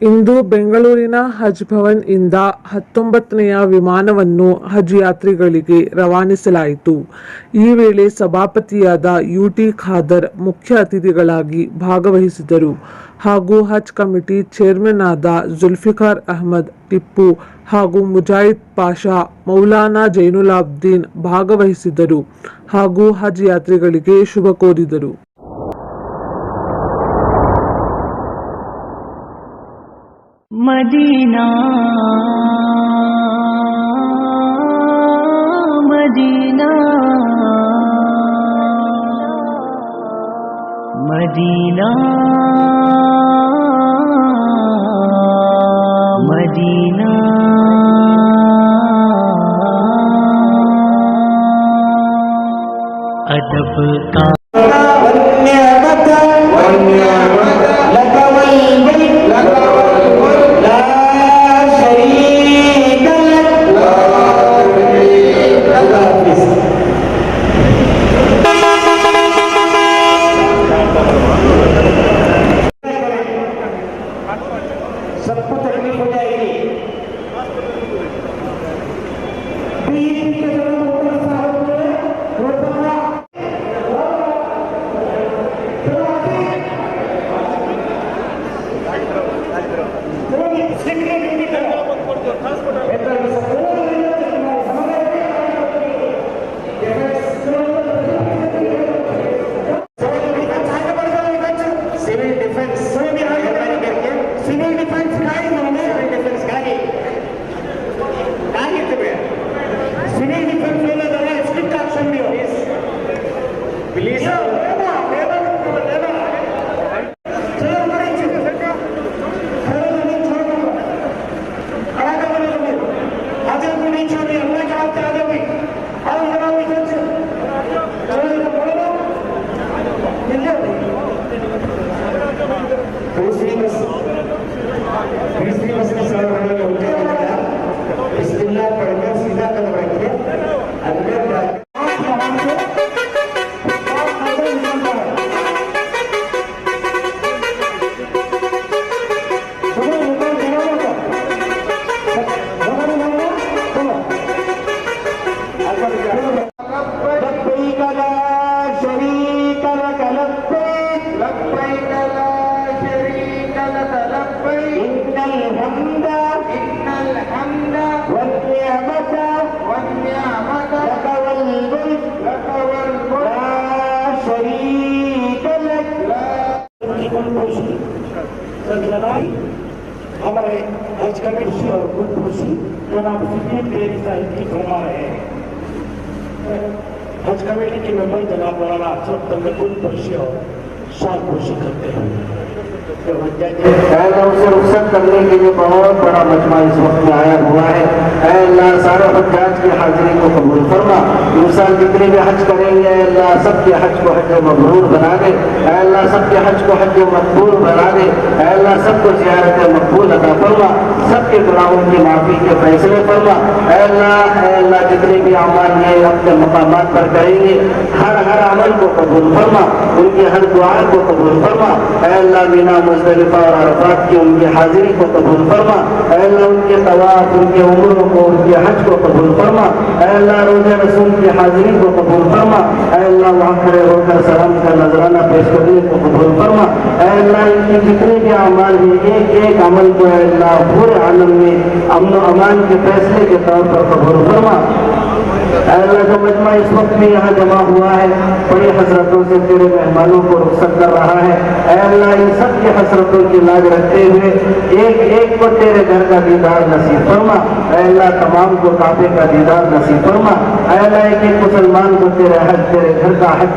ಇಂದು ಬೆಂಗಳೂರಿನ ಹಜ್ ಭವನ್ ಇಂದ 19ನೆಯ ವಿಮಾನವನ್ನು ಹಜ್ ಯಾತ್ರಿಗಳಿಗೆ ರವಾನಿಸಲಾಯಿತು. ಈ ವೇಳೆ ಸಭಾಪತಿಯಾದ ಯುಟಿ ಖಾದರ್ ಮುಖ್ಯ ಅತಿಥಿಗಳಾಗಿ ಭಾಗವಹಿಸಿದರು ಹಾಗೂ ಹಜ್ ಕಮಿಟಿ ಚೇರ್ಮನ್ ಆದ ಜುಲ್ಫಿಕಾರ್ ಅಹಮದ್ ಟಿಪ್ಪು ಹಾಗೂ ಮುಜಾಹಿದ್ ಪಾಷಾ ಮೌಲಾನಾ ಜೈನುಲಾಬ್ದೀನ್ ಭಾಗವಹಿಸಿದರು ಹಾಗೂ ಹಜ್ ಯಾತ್ರಿಗಳಿಗೆ ಶುಭ ಕೋರಿದರು. मदीना मदीना मदीना मदीना अदब का सबको तकलीफ हो जाएगी। हमारे हज कमेटी और खुदकुशी जनाब की फरमा रहे हैं। हज कमेटी के मेंबर जनाब मौलाना खुदकुशी और शानकुशी करते हैं। उसे रुखसत करने के लिए बहुत बड़ा मजमा इस वक्त में आया हुआ है। अल्लाह सारे हज की हाजिरी को कबूल फरमा। इंसान जितने भी हज करेंगे अल्लाह सबके हज को हज मबरूर बना दे। अल्लाह सबके हज को हज मकबूल बना दे। अल्लाह सबको ज़ियारत मकबूल अता फरमा। सबके गुनाहों की माफ़ी के फैसले फरमा। अल्लाह जितने भी अमाल ये अपने मकामात पर करेंगे हर अमल को कबूल फरमा। उनकी हर दुआ को कबूल फरमा। अल्लाह बिना मुज़दलिफ़ा और अरफ़ात की उनकी हाजिरी को कबूल फरमा। अल्लाह उनके तवाफ़ उनके उम्रों को उनके हज को कबूल फरमा। अल्लाह रोज़े रसूल की हाजिरी को कबूल फरमा। अल्लाह वहाँ खड़े होकर सलाम का नजराना पेश करने को कबूल फरमा। अल्लाह इनके जितने भी अमाल हैं एक एक अमल को अल्लाह पूरे आलम में अमन अमान के फैसले के तौर पर कबूल फरमा। अल्लाह जो मजमा इस वक्त में यहाँ जमा हुआ है बड़ी हसरतों से तेरे मेहमानों को रुखसत कर रहा है। अल्लाह इन सब की हसरतों की लाज रखते हुए एक एक को तेरे घर का दीदार नसीब फरमा। अल्लाह तमाम को काबे का दीदार नसीब फरमा। अल्लाह एक एक मुसलमान को तेरे घर का हज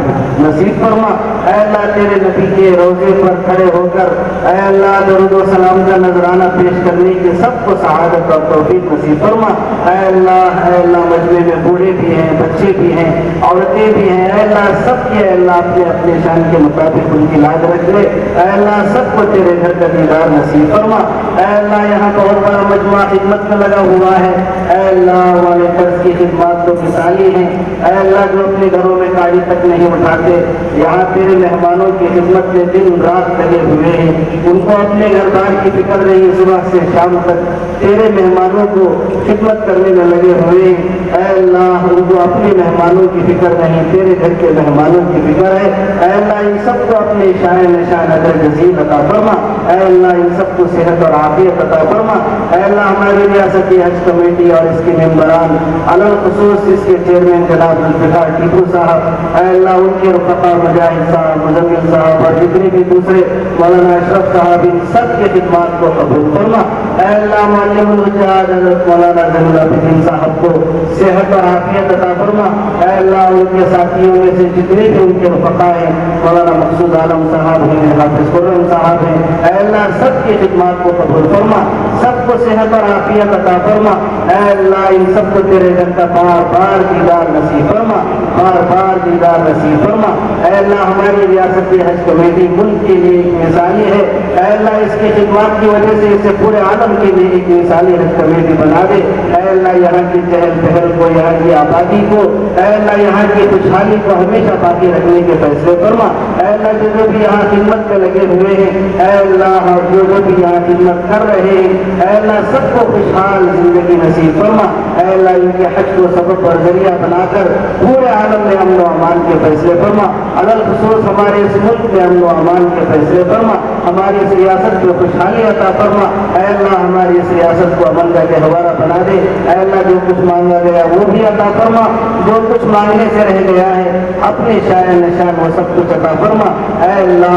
नसीब फरमा। अल्लाह तेरे नबी के रोजे पर खड़े होकर अल्लाह दरूद व सलाम का नजराना पेश करने के सबको सआदत और तौफीक नसीब फरमा। अल्लाह मजमे में बूढ़े भी हैं बच्चे भी हैं औरतें भी हैं। अल्लाह सबके अल्लाह अपने अपने शान के मुताबिक उनकी लाज रख ले। अल्लाह सबको तेरे घर का दीदार नसीब फरमा। اے اللہ یہاں بہت بڑا مجموعہ خدمت میں لگا ہوا ہے، اے اللہ والے فرض کی خدمات تو مثالی ہیں، اے اللہ جو اپنے گھروں میں گاڑی تک نہیں اٹھاتے، یہاں تیرے مہمانوں کی خدمت میں دن رات لگے ہوئے ہیں، ان کو اپنے گھر بار کی فکر نہیں، صبح سے شام تک تیرے مہمانوں کو خدمت کرنے میں لگے ہوئے ہیں، اے اللہ ان کو اپنے مہمانوں کی فکر نہیں، تیرے گھر کے مہمانوں کی فکر ہے، اے اللہ ان سب کو اپنے شائن نشان اجر جزیل عطا فرما، اے اللہ ان سب کو صحت اور عافیت عطا فرما، اے اللہ ہماری ریاستی حج کمیٹی اور اس کے ممبران علی خصوص اس کے چیئرمین جناب ذوالفقار ٹیپو صاحب، اے اللہ ان کے رفقا مجاہد صاحب، مزمل صاحب اور جتنے بھی دوسرے مولانا اشرف صاحب، ان سب کی خدمات کو قبول فرما، اے اللہ معلم الحجاج حضرت مولانا زین العابدین صاحب کو صحت اور عافیت عطا فرما، اے اللہ ان کے ساتھیوں میں سے جتنے بھی ان کے رفقا ہیں، مولانا مقصود عالم صاحب ہیں، حافظ خرم صاحب ہیں، اے اللہ سب کی خدمات کو قبول فرما، سب کو صحت اور عافیت عطا فرما، اے اللہ ان سب کو تیرے گھر کا بار بار دیدار نصیب فرما، بار بار دیدار نصیب فرما، اے اللہ ہماری ریاستی حج کمیٹی ملک کے لیے ایک مثالی ہے، اے اللہ اس کی خدمات کی وجہ سے اسے پورے عالم کے لیے ایک مثالی حج کمیٹی بنا دے، اے اللہ یہاں کی چہل پہل کو، یہاں کی آبادی کو، اے اللہ یہاں کی خوشحالی کو ہمیشہ باقی رکھنے کے فیصلے فرما، اے اللہ جو بھی یہاں خدمت میں لگے ہوئے ہیں، اے اللہ جو بھی یہاں خدمت کر رہے ہیں، اے اللہ سب کو خوشحال زندگی نصیب فرما، اے اللہ ان کے حج کو سبب اور ذریعہ بنا کر پورے عالم میں امن و امان کے فیصلے فرما، علل خصوص ہمارے اس ملک میں امن و امان کے فیصلے فرما، ہماری اس ریاست کو خوشحالی عطا فرما، اے اللہ ہماری اس ریاست کو امن کا گہوارہ بنا دے، اے اللہ جو کچھ مانگا گیا وہ بھی عطا فرما، جو کچھ مانگنے سے رہ گیا ہے اپنے شائن نشان وہ سب کچھ عطا فرما، اے اللہ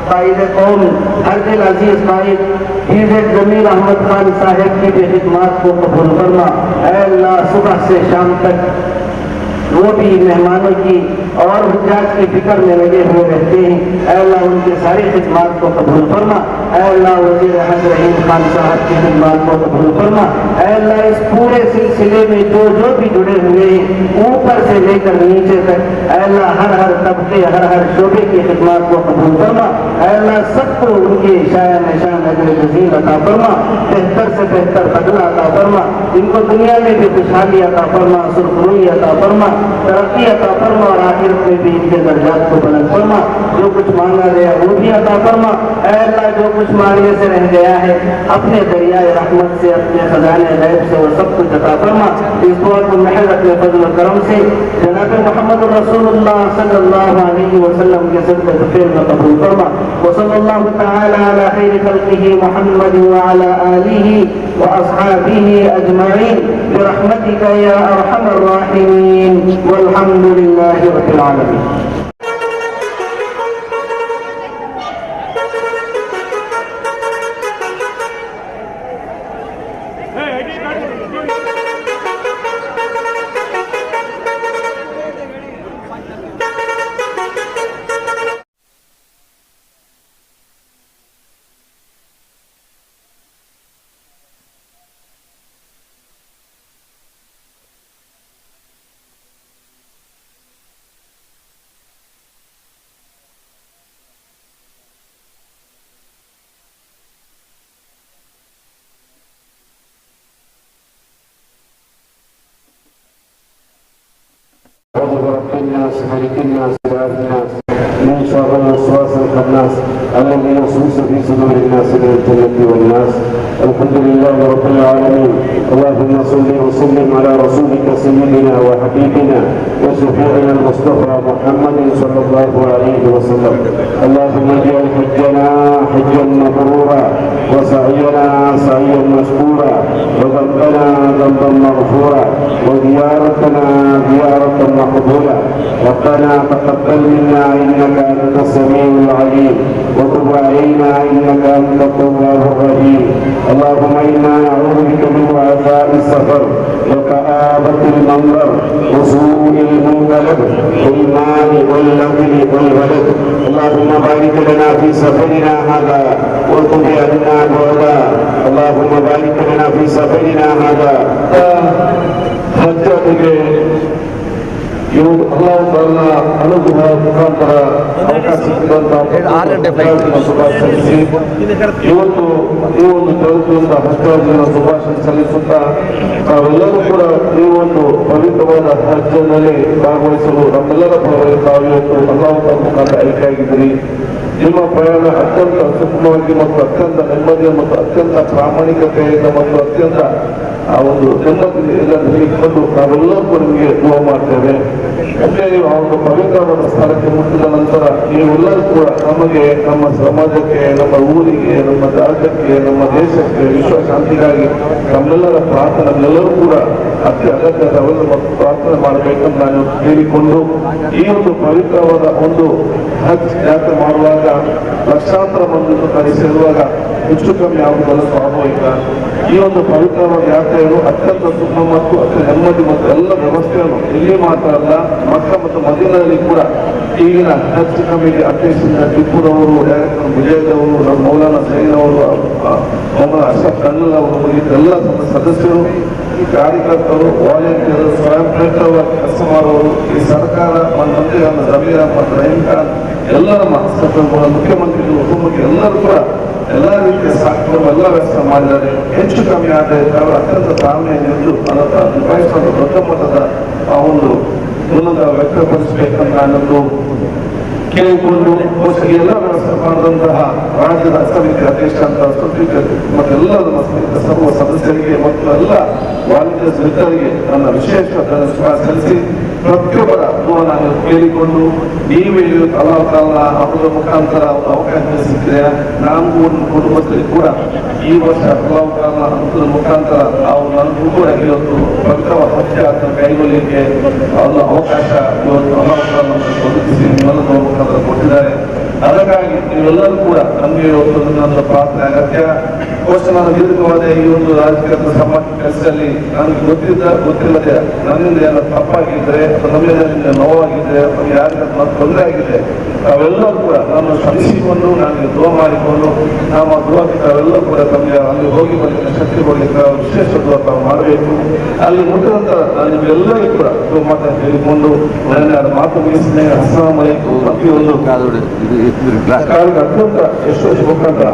قائد قوم حرج العزیز قائد حضرت جمیل احمد خان صاحب کی بھی خدمات کو قبول فرما، اے اللہ صبح سے شام تک وہ بھی مہمانوں کی اور حجاج کی فکر میں لگے ہوئے رہتے ہیں، اے اللہ ان کی ساری خدمات کو قبول فرما، اے اللہ وزیر حج رحیم خان صاحب کی خدمات کو قبول فرما، اے اللہ اس پورے سلسلے میں جو بھی جڑے ہوئے ہیں اوپر سے لے کر نیچے تک، اے اللہ ہر طبقے ہر شعبے کی خدمات کو قبول فرما، اے اللہ سب کو ان کے شائن نشان اجر جزیل عطا فرما، بہتر سے بہتر بدلہ عطا فرما، ان کو دنیا میں بھی خوشحالی عطا فرما، سرخروئی عطا فرما، ترقی عطا فرما، اور آخرت میں بھی ان کے درجات کو بلند فرما، جو کچھ مانگا گیا وہ بھی عطا فرما، اے اللہ جو کچھ مانگنے سے رہ گیا ہے اپنے دریائے رحمت سے، اپنے خزانے غیب سے وہ سب کچھ عطا فرما، اس بات کو محض اپنے فضل و کرم سے جناب محمد رسول اللہ صلی اللہ علیہ وسلم کے صدقے فعل میں قبول فرما، وصلی اللہ تعالی علی خیر خلقہ محمد وعلی آلہ واصحابہ اجمعین برحمتک یا ارحم الراحمین والحمد للہ رب العالمین۔ رب الناس ملك الناس إله الناس من شر الوسواس الخناس الذي يوسوس في صدور الناس من الجنة والناس. الحمد لله رب العالمين. اللهم صل وسلم على رسولك سيدنا وحبيبنا وشفيعنا المصطفى محمد صلى الله عليه وسلم. اللهم اجعل حجنا حجا مبرورا وسعينا سعيا مشكورا وذنبنا ذنبا مغفورا وزيارتنا زيارة مقبولة. ربنا تقبل منا إنك أنت السميع العليم وتب علينا إنك أنت التواب الرحيم. اللهم إنا نعوذ بك من وعثاء السفر وكآبة المنظر وسوء المنقلب والمال واللغو والولد. اللهم بارك لنا في سفرنا هذا وتب عنا بعدا. اللهم بارك لنا في سفرنا هذا. حجت کے ಇವು ಅಲ್ಲಾಹ್ ತಾಲನ ಅನುಗ್ರಹ ಮುಖಾಂತರ ಅವಕಾಶ ಸಿಕ್ಕಂತಹ ಶುಭಾಶಯಿಸಿ ಇವತ್ತು ಈ ಒಂದು ಜಗತ್ತಿನಿಂದ ಹಜ್ಜಾಜಿನ ಶುಭಾಶಯ ಸಲ್ಲಿಸುತ್ತಾ ನಾವೆಲ್ಲರೂ ಕೂಡ ಈ ಒಂದು ಪವಿತ್ರವಾದ ಹಜ್ಜನಲ್ಲಿ ಭಾಗವಹಿಸಲು ನಮ್ಮೆಲ್ಲರ ಪರವಾಗಿ ತಾವು ಇವತ್ತು ಅಲ್ಲಾಹ್ ತಾಲನ ಮುಖಾಂತರ ಆಯ್ಕೆಯಾಗಿದ್ದೀರಿ. ನಿಮ್ಮ ಪ್ರಯಾಣ ಅತ್ಯಂತ ಸೂಕ್ಷ್ಮವಾಗಿ ಮತ್ತು ಅತ್ಯಂತ ನೆಮ್ಮದಿಯ ಮತ್ತು ಅತ್ಯಂತ ಪ್ರಾಮಾಣಿಕತೆಯಿಂದ ಮತ್ತು ಅತ್ಯಂತ ಆ ಒಂದು ನೆಮ್ಮದಿಯಿಂದ ಹೇಳಿಕೊಂಡು ನಾವೆಲ್ಲರೂ ಕೂಡ ನಿಮಗೆ ದುವಾ ಮಾಡ್ತೇವೆ. ಮತ್ತೆ ನೀವು ಆ ಒಂದು ಪವಿತ್ರವಾದ ಸ್ಥಳಕ್ಕೆ ಮುಟ್ಟಿದ ನಂತರ ನೀವೆಲ್ಲರೂ ಕೂಡ ನಮಗೆ, ನಮ್ಮ ಸಮಾಜಕ್ಕೆ, ನಮ್ಮ ಊರಿಗೆ, ನಮ್ಮ ರಾಜ್ಯಕ್ಕೆ, ನಮ್ಮ ದೇಶಕ್ಕೆ ವಿಶ್ವ ಶಾಂತಿಗಾಗಿ ನಮ್ಮೆಲ್ಲರ ಪ್ರಾರ್ಥನೆ, ನಮ್ಮೆಲ್ಲರೂ ಕೂಡ ಅಗತ್ಯದ ಮತ್ತು ಪ್ರಾರ್ಥನೆ ಮಾಡಬೇಕಂತ ನಾನು ಹೇಳಿಕೊಂಡು ಈ ಒಂದು ಪವಿತ್ರವಾದ ಒಂದು ಹಜ್ ಯಾತ್ರೆ ಮಾಡುವಾಗ ಲಕ್ಷಾಂತರ ಮಂದಿ ಕಡೆ ಸೇರುವಾಗ ಹೆಚ್ಚು ಕಮ್ಮಿ ಆಗುವುದಲ್ಲ ಸ್ವಾಭಾವಿಕ. ಈ ಒಂದು ಪವಿತ್ರವಾದ ಯಾತ್ರೆಯನ್ನು ಅತ್ಯಂತ ಸುಖ ಮತ್ತು ಅತ್ಯಂತ ನೆಮ್ಮದಿ ಮತ್ತು ಎಲ್ಲ ವ್ಯವಸ್ಥೆಯನ್ನು ಇಲ್ಲಿ ಮಾತ್ರ ಅಲ್ಲ, ಮಕ್ಕ ಮತ್ತು ಮದೀನಾದಲ್ಲಿ ಕೂಡ ಈಗಿನ ಹಜ್ ಕಮಿಟಿ ಅಧ್ಯಕ್ಷರಾದ ಟಿಪ್ಪುರವರು, ಡೈರೆಕ್ಟರ್ ವಿಜಯದವರು, ನಮ್ಮ ಮೌಲಾನಾ ಸೈನ್ ಅವರು, ಮೌಲಾನಾ ಅಶ್ರಫ್ ಕನ್ನಲ್ ಅವರು, ಇದೆಲ್ಲ ಸದಸ್ಯರು, ಈ ಕಾರ್ಯಕರ್ತರು, ವಾಲಂಟಿಯರ್, ಸ್ವಯಂ ಪ್ರೇರಿತವಾಗಿ ಕೆಲಸ ಮಾಡುವವರು, ಈ ಸರ್ಕಾರ ಮಂತ್ರಿಗಳಾದ ಜಮೀರ್ ಅಹಮದ್, ರಹೀಂ ಖಾನ್, ಎಲ್ಲರ ಮುಖ್ಯಮಂತ್ರಿಗಳು, ಉಪಮುಖ್ಯ ಎಲ್ಲರೂ ಕೂಡ ಎಲ್ಲ ರೀತಿಯ ಸಾಕು ಎಲ್ಲ ವ್ಯವಸ್ಥೆ ಮಾಡಿದ್ದಾರೆ. ಹೆಚ್ಚು ಕಮ್ಮಿ ಆದರೆ ಅವರು ಅತ್ಯಂತ ತಾಳ್ಮೆಯನ್ನು ಅದನ್ನು ನಿಭಾಯಿಸುವಂತ ದೊಡ್ಡ ಮಟ್ಟದ ಆ ಒಂದು ಉನ್ನತ ವ್ಯಕ್ತಪಡಿಸಬೇಕಂತ ನಾನೊಂದು ಕೇಳಿಕೊಂಡು ಎಲ್ಲ ವ್ಯವಸ್ಥೆ ಮಾಡಿದಂತಹ ರಾಜ್ಯದ ಸಮಿತಿ ಅಧ್ಯಕ್ಷ ಅಂತ ಮತ್ತೆಲ್ಲ ಸರ್ವ ಸದಸ್ಯರಿಗೆ ಮತ್ತು ಎಲ್ಲ ವಾಲಂಟಿಯರ್ಸ್ ಮಿತ್ರರಿಗೆ ನನ್ನ ವಿಶೇಷ ಧನ್ಯವಾದ ಸಲ್ಲಿಸಿ ಪ್ರತಿಯೊಬ್ಬರ ನಾನು ಕೇಳಿಕೊಂಡು ನೀವೇನು ಅಲ್ಲಾಹ್ ತಾಲನ ಅವರ ಮುಖಾಂತರ ಅವಕಾಶ ಸಿಕ್ಕಿದೆ. ನಮಗೂ ಒಂದು ಕುಟುಂಬದಲ್ಲಿ ಕೂಡ ಈ ವರ್ಷ ಅಲ್ಲಾಹ್ ತಾಲನ ಅನುಕೂಲ ಮುಖಾಂತರ ನಾವು ನನಗೂ ಕೂಡ ಇವತ್ತು ಪವಿತ್ರವಾದ ಹಜ್ ಯಾತ್ರೆ ಕೈಗೊಳ್ಳಲಿಕ್ಕೆ ಒಂದು ಅವಕಾಶ ಇವತ್ತು ಅಲ್ಲಾಹ್ ತಾಲನ ಒದಗಿಸಿ ನಿಮ್ಮೆಲ್ಲರ ಮುಖಾಂತರ ಕೊಟ್ಟಿದ್ದಾರೆ. ಅದಕ್ಕಾಗಿ ನೀವೆಲ್ಲರೂ ಕೂಡ ನಮಗೆ ಇವತ್ತು ನನ್ನ ಪ್ರಾರ್ಥನೆ ಅಗತ್ಯ. ನಾನು ದೀರ್ಘವಾದ ಈ ಒಂದು ರಾಜಕೀಯ ಸಮಾಜ ಕೆಲಸದಲ್ಲಿ ನನಗೆ ಗೊತ್ತಿಲ್ಲದೆ ನನ್ನಿಂದ ಎಲ್ಲ ತಪ್ಪಾಗಿದ್ರೆ ಅಥವಾ ನಮ್ಮಿಂದ ನೋವಾಗಿದ್ರೆ ಅಥವಾ ಯಾರಿಗಾದ್ರೂ ತೊಂದರೆ ಆಗಿದೆ, ತಾವೆಲ್ಲರೂ ಕೂಡ ನಾನು ಶ್ರಮಿಸಿಕೊಂಡು ನನಗೆ ದುವಾ ಮಾಡಿಕೊಂಡು ನಮ್ಮ ದುವಾಕ್ಕೆ ತಾವೆಲ್ಲರೂ ಕೂಡ ತಮಗೆ ಅಲ್ಲಿ ಹೋಗಿ ಬರಲಿಕ್ಕೆ ಶಕ್ತಿ ಕೊಡಲಿಕ್ಕೆ ವಿಶೇಷ ದುವಾ ತಾವು ಮಾಡಬೇಕು. ಅಲ್ಲಿ ಮುಟ್ಟಿದ ನಂತರ ನಾನು ನಿಮಗೆಲ್ಲರಿಗೂ ಕೂಡ ದುವಾ ಮಾತನ್ನು ಹೇಳಿಕೊಂಡು ನನ್ನ ಮಾತು ಮುಗಿಸ್ತೇನೆ. ಅಸ್ಸಲಾಮು ಅಲೈಕುಂ. ಪ್ರತಿಯೊಂದು ಅತ್ಯಂತ ಎಷ್ಟು ಮುಖಾಂತರ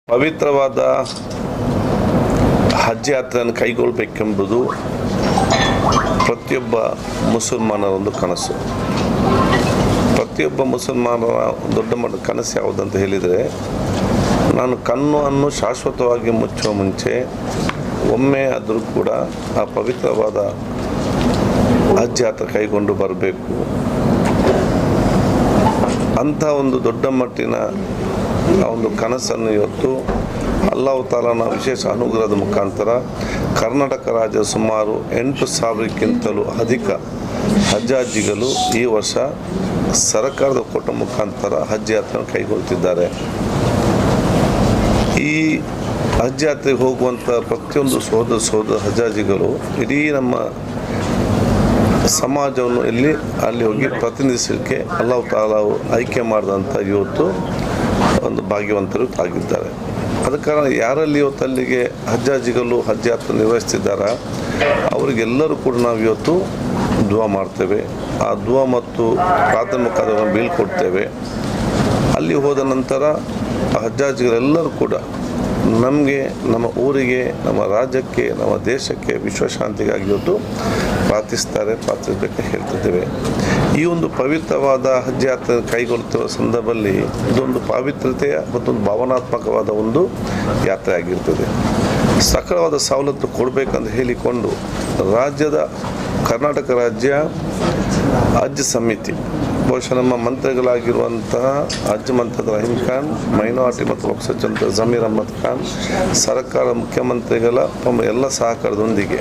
ಪವಿತ್ರವಾದ ಹಜ್ ಯಾತ್ರೆಯನ್ನು ಕೈಗೊಳ್ಳಬೇಕೆಂಬುದು ಪ್ರತಿಯೊಬ್ಬ ಮುಸಲ್ಮಾನರ ಒಂದು ಕನಸು. ಪ್ರತಿಯೊಬ್ಬ ಮುಸಲ್ಮಾನರ ದೊಡ್ಡ ಮಟ್ಟದ ಕನಸು ಯಾವುದಂತ ಹೇಳಿದರೆ, ನಾನು ಕಣ್ಣನ್ನು ಶಾಶ್ವತವಾಗಿ ಮುಚ್ಚುವ ಮುಂಚೆ ಒಮ್ಮೆ ಆದರೂ ಕೂಡ ಆ ಪವಿತ್ರವಾದ ಹಜ್ ಯಾತ್ರೆ ಕೈಗೊಂಡು ಬರಬೇಕು. ಅಂಥ ಒಂದು ದೊಡ್ಡ ಮಟ್ಟಿನ ಆ ಒಂದು ಕನಸನ್ನು ಇವತ್ತು ಅಲ್ಲಾಹು ತಾಲಾನ ವಿಶೇಷ ಅನುಗ್ರಹದ ಮುಖಾಂತರ ಕರ್ನಾಟಕ ರಾಜ್ಯದ ಸುಮಾರು 8,000ಕ್ಕಿಂತಲೂ ಅಧಿಕ ಹಜ್ಜಾಜಿಗಳು ಈ ವರ್ಷ ಸರ್ಕಾರದ ಕೊಟ್ಟ ಮುಖಾಂತರ ಹಜ್ ಯಾತ್ರೆಯನ್ನು ಕೈಗೊಳ್ಳುತ್ತಿದ್ದಾರೆ. ಈ ಹಜ್ ಯಾತ್ರೆಗೆ ಹೋಗುವಂಥ ಪ್ರತಿಯೊಂದು ಸೋದರ ಹಜ್ಜಾಜಿಗಳು ಇಡೀ ನಮ್ಮ ಸಮಾಜವನ್ನು ಅಲ್ಲಿ ಹೋಗಿ ಪ್ರತಿನಿಧಿಸಲಿಕ್ಕೆ ಅಲ್ಲಾಹು ತಾಲಾವು ಆಯ್ಕೆ ಮಾಡಿದಂಥ ಇವತ್ತು ಒಂದು ಭಾಗ್ಯವಂತರು ಆಗಿದ್ದಾರೆ. ಅದ ಕಾರಣ ಯಾರಲ್ಲಿ ಇವತ್ತು ಅಲ್ಲಿಗೆ ಹಜ್ಜಾಜಿಗಳು ಹಜ್ ಯಾತ್ರೆ ನಿರ್ವಹಿಸ್ತಿದ್ದಾರೆ ಅವರಿಗೆಲ್ಲರೂ ಕೂಡ ನಾವು ಇವತ್ತು ದುವಾ ಮಾಡ್ತೇವೆ. ಆ ದುವಾ ಮತ್ತು ಪ್ರಾರ್ಥನೆ ಮುಖಾಂತರ ಬೀಳ್ಕೊಡ್ತೇವೆ. ಅಲ್ಲಿ ಹೋದ ನಂತರ ಆ ಹಜ್ಜಾಜಿಗಳೆಲ್ಲರೂ ಕೂಡ ನಮಗೆ, ನಮ್ಮ ಊರಿಗೆ, ನಮ್ಮ ರಾಜ್ಯಕ್ಕೆ, ನಮ್ಮ ದೇಶಕ್ಕೆ ವಿಶ್ವಶಾಂತಿಗಾಗಿ ಇವತ್ತು ಪ್ರಾರ್ಥಿಸಬೇಕಂತ ಹೇಳ್ತಿದ್ದೇವೆ. ಈ ಒಂದು ಪವಿತ್ರವಾದ ಹಜ್ ಯಾತ್ರೆ ಕೈಗೊಳ್ಳುತ್ತಿರುವ ಸಂದರ್ಭದಲ್ಲಿ ಇದೊಂದು ಪಾವಿತ್ರತೆಯ ಮತ್ತೊಂದು ಭಾವನಾತ್ಮಕವಾದ ಒಂದು ಯಾತ್ರೆ ಆಗಿರ್ತದೆ. ಸಕಲವಾದ ಸವಲತ್ತು ಕೊಡಬೇಕಂತ ಹೇಳಿಕೊಂಡು ರಾಜ್ಯದ ಕರ್ನಾಟಕ ರಾಜ್ಯ ಹಜ್ ಸಮಿತಿ, ಬಹುಶಃ ನಮ್ಮ ಮಂತ್ರಿಗಳಾಗಿರುವಂತಹ ಹಜ್ ಮಂತ್ರಿ ರಹೀಂ ಖಾನ್, ಮೈನಾರಿಟಿ ಮತ್ತು ವಕ್ಫ್ ಸಚಿವ ಜಮೀರ್ ಅಹ್ಮದ್ ಖಾನ್, ಸರ್ಕಾರ ಮುಖ್ಯಮಂತ್ರಿಗಳ ಎಲ್ಲ ಸಹಕಾರದೊಂದಿಗೆ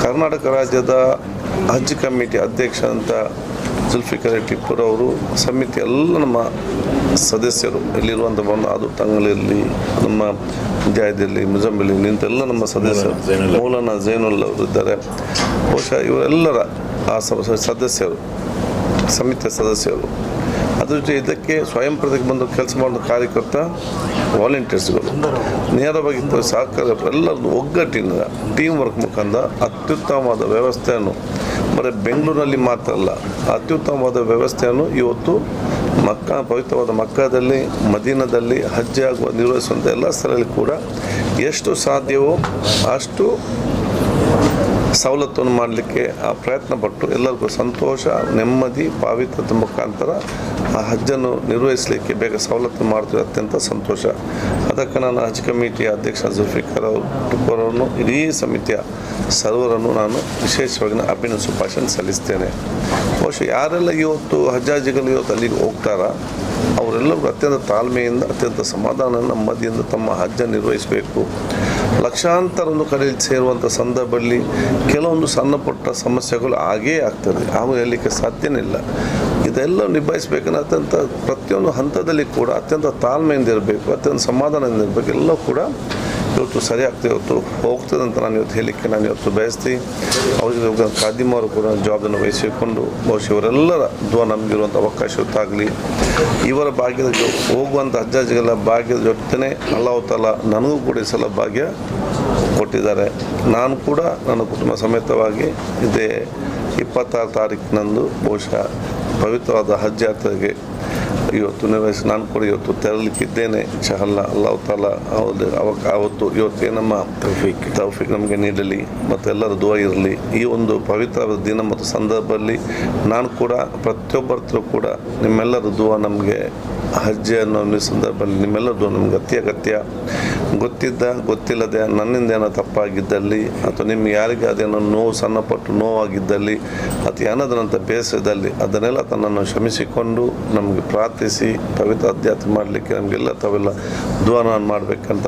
ಕರ್ನಾಟಕ ರಾಜ್ಯದ ಹಜ್ ಕಮಿಟಿ ಅಧ್ಯಕ್ಷ ಅಂತ ಜುಲ್ಫಿಕರ್ ಟಿಪ್ಪುರ್ ಅವರು, ಸಮಿತಿ ಎಲ್ಲ ನಮ್ಮ ಸದಸ್ಯರು ಇಲ್ಲಿರುವಂಥ ಅದು ತಂಗಳಿರಲಿ, ನಮ್ಮ ಜಾಯ್ದಿರಲಿ, ಮುಜಂಬಿಲಿ ನಿಂತೆಲ್ಲ ನಮ್ಮ ಸದಸ್ಯರು, ಮೌಲಾನಾ ಝೈನುಲ್ ಅವರು ಇದ್ದಾರೆ. ಬಹುಶಃ ಇವರೆಲ್ಲರ ಆ ಸದಸ್ಯರು, ಸಮಿತಿಯ ಸದಸ್ಯರು, ಅದ್ರ ಜೊತೆ ಇದಕ್ಕೆ ಸ್ವಯಂ ಪ್ರತಿಗೆ ಬಂದು ಕೆಲಸ ಮಾಡೋ ಕಾರ್ಯಕರ್ತ ವಾಲಂಟಿಯರ್ಸ್ಗಳು, ನೇರವಾಗಿ ಸಹಕಾರ ಎಲ್ಲರದ್ದು ಒಗ್ಗಟ್ಟಿನ ಟೀಮ್ ವರ್ಕ್ ಮುಖಾಂತರ ಅತ್ಯುತ್ತಮವಾದ ವ್ಯವಸ್ಥೆಯನ್ನು ಬರೀ ಬೆಂಗಳೂರಿನಲ್ಲಿ ಮಾತ್ರ ಅಲ್ಲ, ಅತ್ಯುತ್ತಮವಾದ ವ್ಯವಸ್ಥೆಯನ್ನು ಇವತ್ತು ಪವಿತ್ರವಾದ ಮಕ್ಕಾದಲ್ಲಿ, ಮದೀನದಲ್ಲಿ ಹಜ್ ಆಗುವ ನಿರ್ವಹಿಸುವಂಥ ಎಲ್ಲ ಸ್ಥಳಗಳಲ್ಲಿ ಕೂಡ ಎಷ್ಟು ಸಾಧ್ಯವೋ ಅಷ್ಟು ಸವಲತ್ತನ್ನು ಮಾಡಲಿಕ್ಕೆ ಆ ಪ್ರಯತ್ನ ಪಟ್ಟು ಎಲ್ಲರಿಗೂ ಸಂತೋಷ, ನೆಮ್ಮದಿ, ಪಾವಿತ್ರತೆ ಮುಖಾಂತರ ಆ ಹಜ್ಜನ್ನು ನಿರ್ವಹಿಸಲಿಕ್ಕೆ ಬೇಗ ಸವಲತ್ತು ಮಾಡ್ತೀವಿ. ಅತ್ಯಂತ ಸಂತೋಷ. ಅದಕ್ಕೆ ನಾನು ಹಜ್ ಕಮಿಟಿಯ ಅಧ್ಯಕ್ಷ ಜುಲ್ಫಿಕರ್ ಟಿಪ್ಪುರ್ ಅವರನ್ನು, ಇಡೀ ಸಮಿತಿಯ ಸರ್ವರನ್ನು ನಾನು ವಿಶೇಷವಾಗಿ ಅಭಿನಂದನೆ ಭಾಷಣ ಸಲ್ಲಿಸ್ತೇನೆ. ಬಹುಶಃ ಯಾರೆಲ್ಲ ಇವತ್ತು ಹಜ್ಜಾಜಿಗಳು ಇವತ್ತು ಅಲ್ಲಿಗೆ ಹೋಗ್ತಾರ ಅವರೆಲ್ಲರಿಗೂ ಅತ್ಯಂತ ತಾಳ್ಮೆಯಿಂದ, ಅತ್ಯಂತ ಸಮಾಧಾನ, ನೆಮ್ಮದಿಯಿಂದ ತಮ್ಮ ಹಜ್ಜನ್ನು ನಿರ್ವಹಿಸಬೇಕು. ಲಕ್ಷಾಂತರ ಒಂದು ಕಡೆಯಲ್ಲಿ ಸೇರುವಂಥ ಸಂದರ್ಭದಲ್ಲಿ ಕೆಲವೊಂದು ಸಣ್ಣ ಪುಟ್ಟ ಸಮಸ್ಯೆಗಳು ಆಗೇ ಆಗ್ತದೆ, ಹಾಗೂ ಹೇಳಲಿಕ್ಕೆ ಸಾಧ್ಯನೇ ಇಲ್ಲ. ಇದೆಲ್ಲ ನಿಭಾಯಿಸಬೇಕಂದ್ರೆ ಅತ್ಯಂತ ಪ್ರತಿಯೊಂದು ಹಂತದಲ್ಲಿ ಕೂಡ ಅತ್ಯಂತ ತಾಳ್ಮೆಯಿಂದ ಇರಬೇಕು, ಅತ್ಯಂತ ಸಮಾಧಾನದಿಂದ ಇರಬೇಕು. ಎಲ್ಲ ಕೂಡ ಇವತ್ತು ಸರಿ ಆಗ್ತದೆ, ಇವತ್ತು ಹೋಗ್ತದೆ ಅಂತ ನಾನು ಇವತ್ತು ಹೇಳಲಿಕ್ಕೆ ನಾನು ಇವತ್ತು ಬಯಸ್ತೀನಿ. ಅವ್ರಿಗೆ ಖಾದಿಮವರು ಕೂಡ ಜವಾಬ್ದಾರಿಯನ್ನು ವಹಿಸಿಕೊಂಡು ಬಹುಶಃ ಇವರೆಲ್ಲರ ದುವಾ ನಮಗಿರುವಂಥ ಅವಕಾಶ ಗೊತ್ತಾಗಲಿ. ಇವರ ಭಾಗ್ಯದ ಹೋಗುವಂಥ ಹಜ್ಜಾಜಿಗಳ ಭಾಗ್ಯದ ಜೊತೆನೇ ಅಲ್ಲಾಹು ತಾಲಾ ನನಗೂ ಕೂಡ ಈ ಸಲ ಭಾಗ್ಯ ಕೊಟ್ಟಿದ್ದಾರೆ. ನಾನು ಕೂಡ ನನ್ನ ಕುಟುಂಬ ಸಮೇತವಾಗಿ ಇದೇ 26 ತಾರೀಕಿನಂದು ಬಹುಶಃ ಪವಿತ್ರವಾದ ಹಜ್ ಯಾತ್ರೆಗೆ ಇವತ್ತು ನಿರ್ವಹಿಸಿ ನಾನು ಕೂಡ ಇವತ್ತು ತೆರಲಿಕ್ಕಿದ್ದೇನೆ. ಇನ್ಶಾಅಲ್ಲಾ ಅಲ್ಲಾಹು ತಾಲಾ ಅವತ್ತು ಇವತ್ತೇ ನಮ್ಮ ತೌಫೀಕ್ ನಮಗೆ ನೀಡಲಿ ಮತ್ತು ಎಲ್ಲರ ದುವಾ ಇರಲಿ. ಈ ಒಂದು ಪವಿತ್ರವಾದ ದಿನ ಮತ್ತು ಸಂದರ್ಭದಲ್ಲಿ ನಾನು ಕೂಡ ಪ್ರತಿಯೊಬ್ಬರು ಕೂಡ ನಿಮ್ಮೆಲ್ಲರ ದುವಾ ನಮಗೆ ಹಜ್ ಅನ್ನೋ ಸಂದರ್ಭದಲ್ಲಿ ನಿಮ್ಮೆಲ್ಲರ ದುವಾ ನಮ್ಗೆ ಅತ್ಯಗತ್ಯ. ಗೊತ್ತಿಲ್ಲದೆ ನನ್ನಿಂದ ಏನೋ ತಪ್ಪಾಗಿದ್ದಲ್ಲಿ ಅಥವಾ ನಿಮ್ಗೆ ಯಾರಿಗೆ ಅದೇನೋ ನೋವು ಸಣ್ಣಪಟ್ಟು ನೋವಾಗಿದ್ದಲ್ಲಿ ಅಥವಾ ಏನಾದ್ರಂಥ ಬೇಸರದಲ್ಲಿ ಅದನ್ನೆಲ್ಲ ತನ್ನನ್ನು ಕ್ಷಮಿಸಿಕೊಂಡು ನಮಗೆ ಪ್ರಾರ್ಥಿಸಿ ಪವಿತ್ರ ಅಧ್ಯಾತ್ಮ ಮಾಡಲಿಕ್ಕೆ ನಮಗೆಲ್ಲ ತಾವೆಲ್ಲ ದುವಾ ನಾನು ಮಾಡಬೇಕಂತ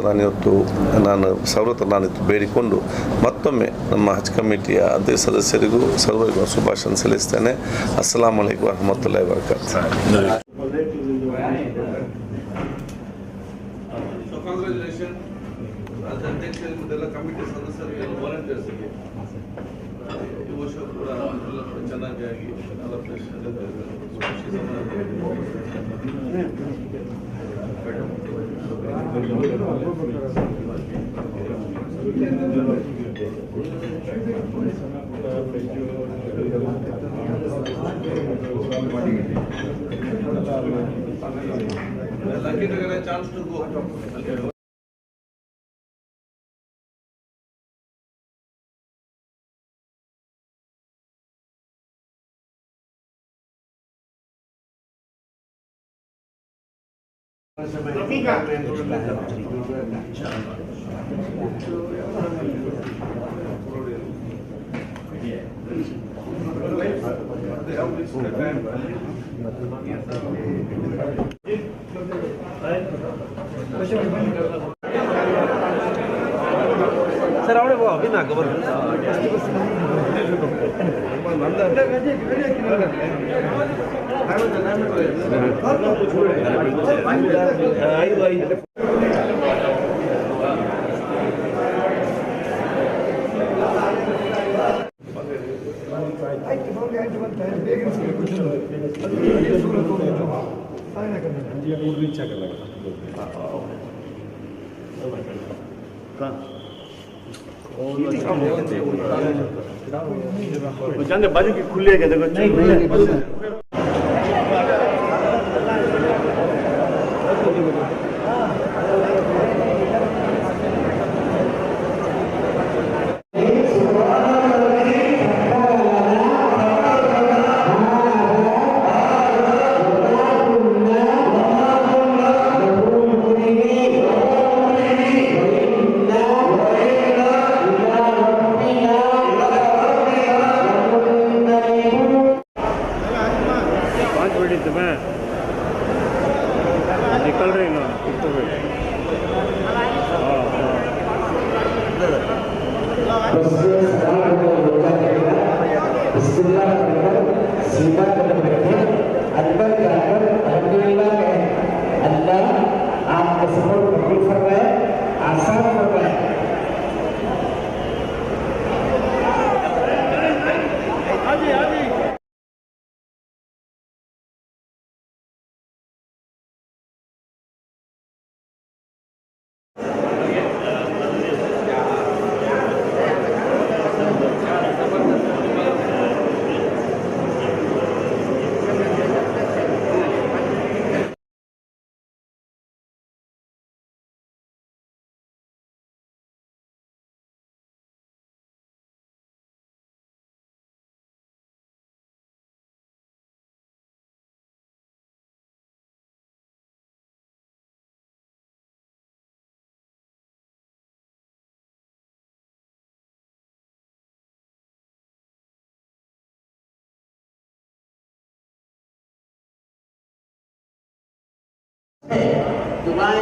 ನಾನು ಸರ್ವತ್ರ ನಾನಿತ್ತು ಬೇಡಿಕೊಂಡು ಮತ್ತೊಮ್ಮೆ ನಮ್ಮ ಹಜ್ ಕಮಿಟಿಯ ಅಧ್ಯಕ್ಷ ಸದಸ್ಯರಿಗೂ ಸರ್ವರಿಗೂ ಶುಭಾಶಯ ಸಲ್ಲಿಸ್ತೇನೆ. ಅಸ್ಸಲಾಮು ಅಲೈಕುಂ ವರಹಮತುಲ್ಲಾಹಿ ವಬರಕಾತುಹು. Congratulations as ಅಧ್ಯಕ್ಷ ಮತ್ತು ಎಲ್ಲ ಕಮಿಟಿ ಸದಸ್ಯರಿಗೆ, ವಾಲಂಟಿಯರ್ಸ್ಗೆ ಈ ವರ್ಷ ಕೂಡ ಚೆನ್ನಾಗಿ ಚಾನ್ಸ್ ಟು ಗೋ. ಸರ್ ಅವಳೇ ಅಭಿನ ಗಬರ್ ಐದು बाजू की खुली है देखो निकल रही ना सीधा कदम रखें, अंदर जाकर अल्हम्दुलिल्लाह कहें, अल्लाह आपका सफर कबूल फरमाए, आसान फरमाए। दुआएं